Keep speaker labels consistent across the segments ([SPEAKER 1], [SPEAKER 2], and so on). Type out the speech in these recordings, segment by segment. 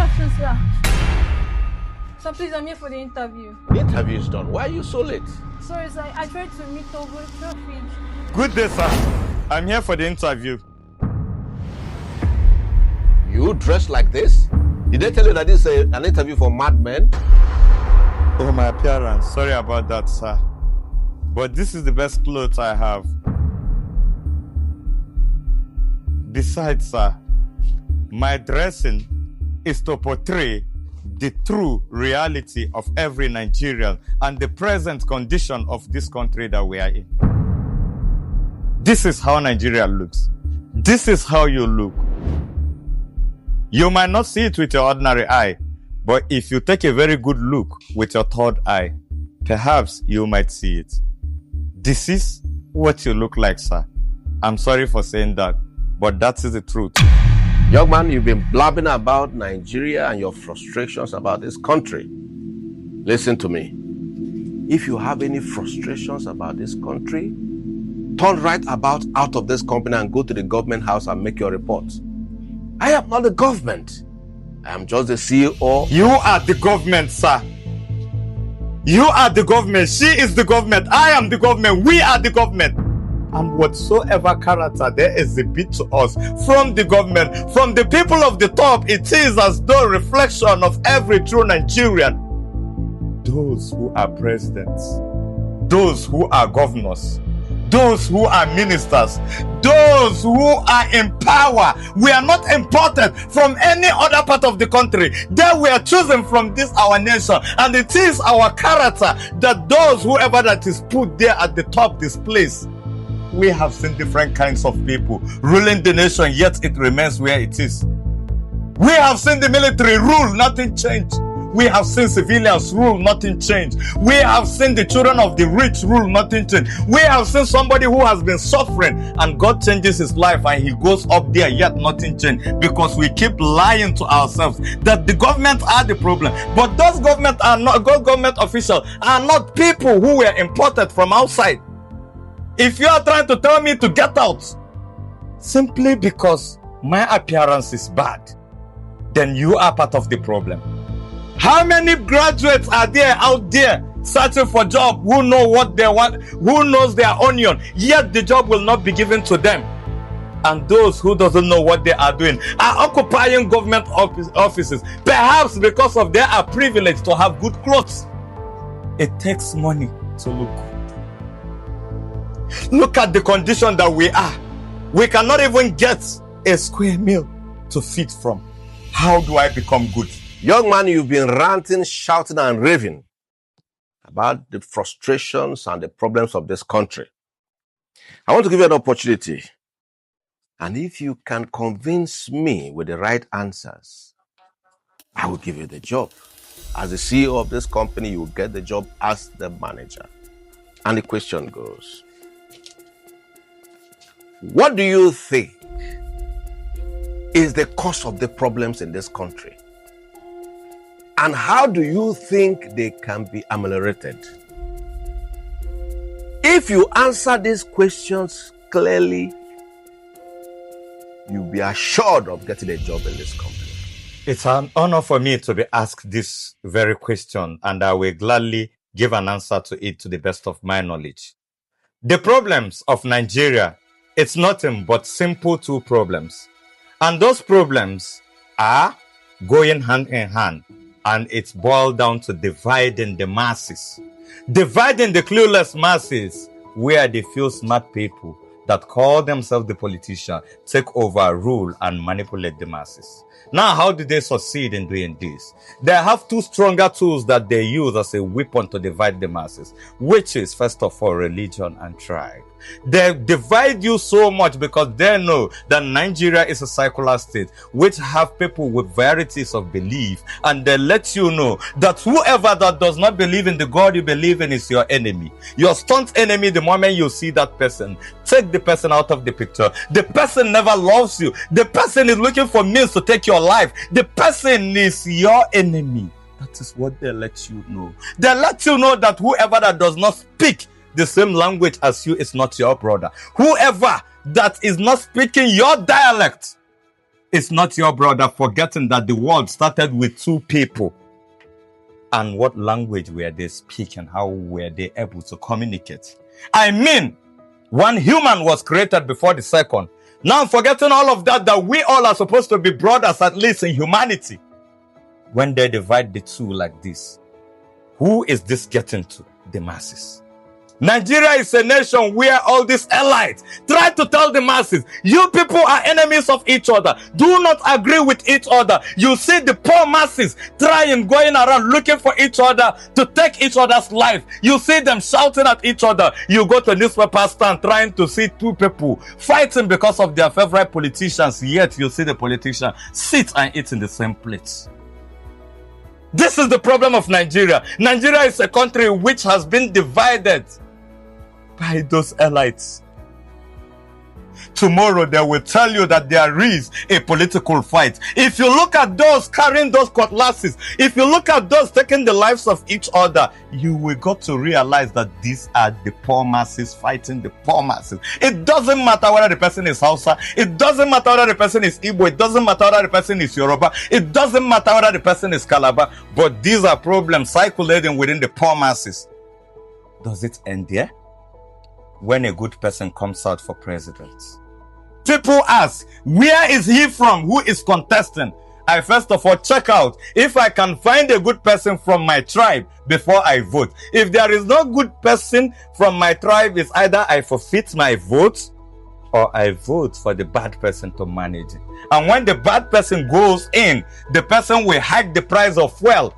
[SPEAKER 1] afternoon, sir. So please, I'm here for the interview.
[SPEAKER 2] The interview is done. Why are you so late?
[SPEAKER 1] Sorry, sir. I tried to meet over traffic.
[SPEAKER 3] Good day, sir. I'm here for the interview.
[SPEAKER 2] You dressed like this? Did they tell you that this is an interview for madmen?
[SPEAKER 3] Oh, my appearance. Sorry about that, sir. But this is the best clothes I have. Besides, sir, my dressing is to portray the true reality of every Nigerian and the present condition of this country that we are in. This is how Nigeria looks. This is how you look. You might not see it with your ordinary eye, but if you take a very good look with your third eye, perhaps you might see it. This is what you look like, sir. I'm sorry for saying that, but that is the truth.
[SPEAKER 2] Young man, you've been blabbing about Nigeria and your frustrations about this country. Listen to me. If you have any frustrations about this country, turn right about out of this company and go to the government house and make your report. I am not the government. I am just the CEO.
[SPEAKER 3] You are the government, sir. You are the government. She is the government. I am the government. We are the government. And whatsoever character there is a bit to us from the government, from the people of the top, it is as though reflection of every true Nigerian. Those who are presidents, those who are governors, those who are ministers, those who are in power. We are not imported from any other part of the country. They were chosen from this our nation, and it is our character that those whoever that is put there at the top this place. We have seen different kinds of people ruling the nation, yet it remains where it is. We have seen the military rule, nothing changed. We have seen civilians rule, nothing changed. We have seen the children of the rich rule, nothing changed. We have seen somebody who has been suffering and God changes his life and he goes up there, yet nothing changed, because we keep lying to ourselves that the government are the problem. But those government officials are not people who were imported from outside. If you are trying to tell me to get out simply because my appearance is bad, then you are part of the problem. How many graduates are there out there searching for job who know what they want, who knows their onion, yet the job will not be given to them? And those who doesn't know what they are doing are occupying government offices, perhaps because of they are privileged to have good clothes. It takes money to look good. Look at the condition that we are. We cannot even get a square meal to feed from. How do I become good?
[SPEAKER 2] Young man, you've been ranting, shouting, and raving about the frustrations and the problems of this country. I want to give you an opportunity. And if you can convince me with the right answers, I will give you the job. As the CEO of this company, you will get the job as the manager. And the question goes, what do you think is the cause of the problems in this country? And how do you think they can be ameliorated? If you answer these questions clearly, you'll be assured of getting a job in this company.
[SPEAKER 3] It's an honor for me to be asked this very question, and I will gladly give an answer to it to the best of my knowledge. The problems of Nigeria, it's nothing but simple two problems. And those problems are going hand in hand. And it's boiled down to dividing the masses. Dividing the clueless masses, where the few smart people that call themselves the politician take over, rule, and manipulate the masses. Now, how do they succeed in doing this? They have two stronger tools that they use as a weapon to divide the masses, which is, first of all, religion and tribe. They divide you so much because they know that Nigeria is a secular state which have people with varieties of belief, and they let you know that whoever that does not believe in the God you believe in is your enemy. Your staunch enemy. The moment you see that person, take the person out of the picture. The person never loves you. The person is looking for means to take your life. The person is your enemy. That is what they let you know. They let you know that whoever that does not speak the same language as you is not your brother. Whoever that is not speaking your dialect is not your brother, forgetting that the world started with two people. And what language were they speaking? How were they able to communicate? I mean, one human was created before the second. Now, forgetting all of that, that we all are supposed to be brothers, at least in humanity. When they divide the two like this, who is this getting to? The masses. Nigeria is a nation where all these elites try to tell the masses, you people are enemies of each other. Do not agree with each other. You see the poor masses trying, going around looking for each other to take each other's life. You see them shouting at each other. You go to newspaper stand trying to see two people fighting because of their favorite politicians. Yet you see the politician sit and eat in the same plate. This is the problem of Nigeria. Nigeria is a country which has been divided by those elites. Tomorrow they will tell you that there is a political fight. If you look at those carrying those cutlasses, if you look at those taking the lives of each other, you will got to realize that these are the poor masses fighting the poor masses. It doesn't matter whether the person is Hausa, it doesn't matter whether the person is Igbo, it doesn't matter whether the person is Yoruba, it doesn't matter whether the person is Calabar, but these are problems circulating within the poor masses. Does it end there? When a good person comes out for president, people ask, where is he from? Who is contesting? I first of all check out if I can find a good person from my tribe before I vote. If there is no good person from my tribe, it's either I forfeit my vote or I vote for the bad person to manage it. And when the bad person goes in, the person will hike the price of fuel.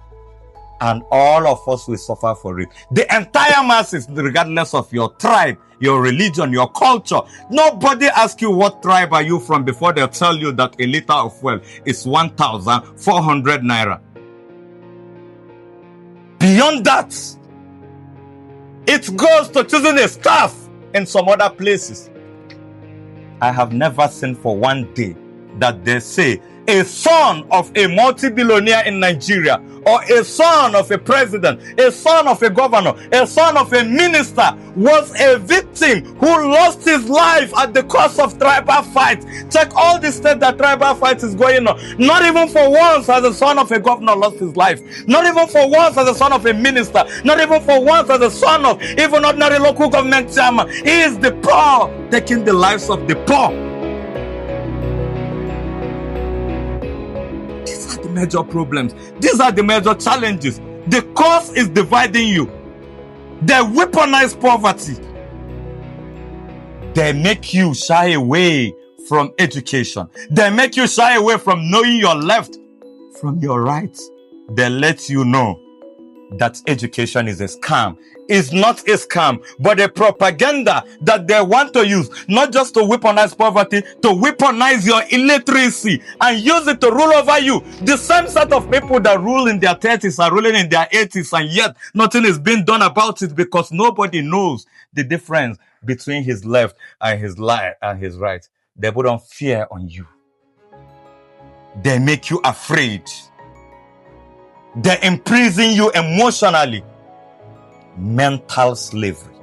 [SPEAKER 3] And all of us will suffer for it. The entire masses, regardless of your tribe, your religion, your culture. Nobody asks you what tribe are you from before they'll tell you that a liter of fuel is 1,400 naira. Beyond that, it goes to choosing a staff in some other places. I have never seen for one day that they say a son of a multi-billionaire in Nigeria, or a son of a president, a son of a governor, a son of a minister was a victim who lost his life at the cost of tribal fight. Check all the states that tribal fight is going on. Not even for once has a son of a governor lost his life. Not even for once has a son of a minister. Not even for once has a son of even ordinary local government chairman. He is the poor taking the lives of the poor. Major problems. These are the major challenges. The cause is dividing you. They weaponize poverty. They make you shy away from education. They make you shy away from knowing your left from your right. They let you know that education is a scam. It's not a scam, but a propaganda that they want to use, not just to weaponize poverty, to weaponize your illiteracy and use it to rule over you. The same set of people that rule in their 30s are ruling in their 80s, and yet nothing is being done about it because nobody knows the difference between his left and his right. They put on fear on you. They make you afraid. They imprison you emotionally. Mental slavery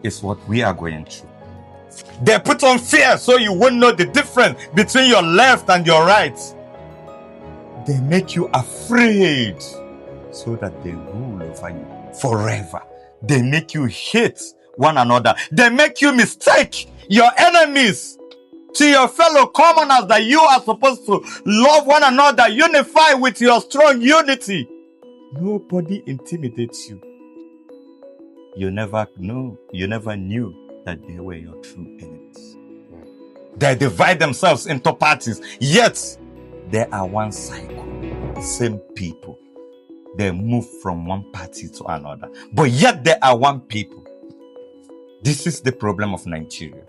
[SPEAKER 3] is what we are going through. They put on fear so you won't know the difference between your left and your right. They make you afraid so that they rule over you forever. They make you hate one another. They make you mistake your enemies to your fellow commoners that you are supposed to love one another, unify with your strong unity. Nobody intimidates you. You never knew that they were your true enemies. They divide themselves into parties, yet they are one cycle. Same people. They move from one party to another, but yet they are one people. This is the problem of Nigeria.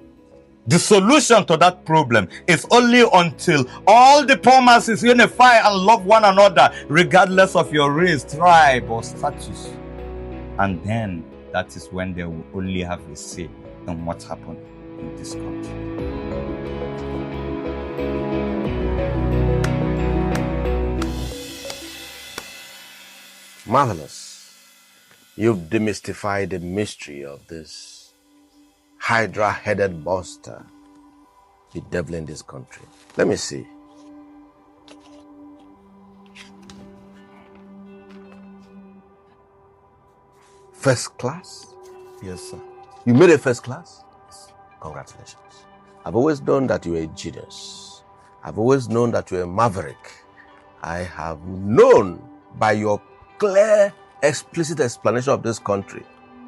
[SPEAKER 3] The solution to that problem is only until all the poor masses unify and love one another, regardless of your race, tribe, or status. And then that is when they will only have a say in what happened in this country.
[SPEAKER 2] Marvelous. You've demystified the mystery of this hydra-headed monster, the devil in this country. Let me see. first class?
[SPEAKER 3] Yes, sir.
[SPEAKER 2] You made a first class? Congratulations. I've always known that you were a genius. I've always known that you were a maverick. I have known by your clear, explicit explanation of this country.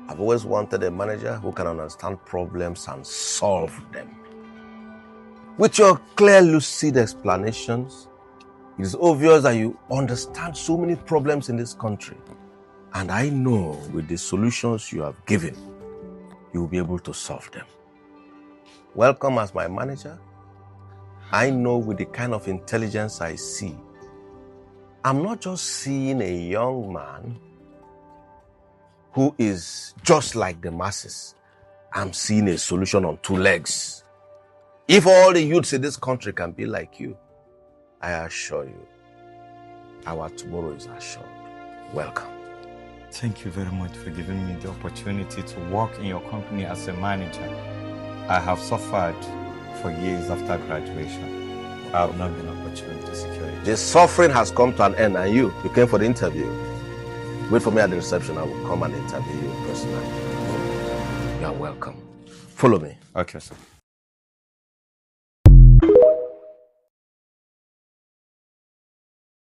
[SPEAKER 2] I've always wanted a manager who can understand problems and solve them. With your clear, lucid explanations, it is obvious that you understand so many problems in this country. And I know with the solutions you have given, you will be able to solve them. Welcome as my manager. I know with the kind of intelligence I see, I'm not just seeing a young man who is just like the masses. I'm seeing a solution on two legs. If all the youths in this country can be like you, I assure you, our tomorrow is assured. Welcome.
[SPEAKER 3] Thank you very much for giving me the opportunity to work in your company as a manager. I have suffered for years after graduation. I have not been opportunity to secure it.
[SPEAKER 2] The suffering has come to an end, and you came for the interview. Wait for me at the reception. I will come and interview you personally. You are welcome. Follow me.
[SPEAKER 3] Okay, sir.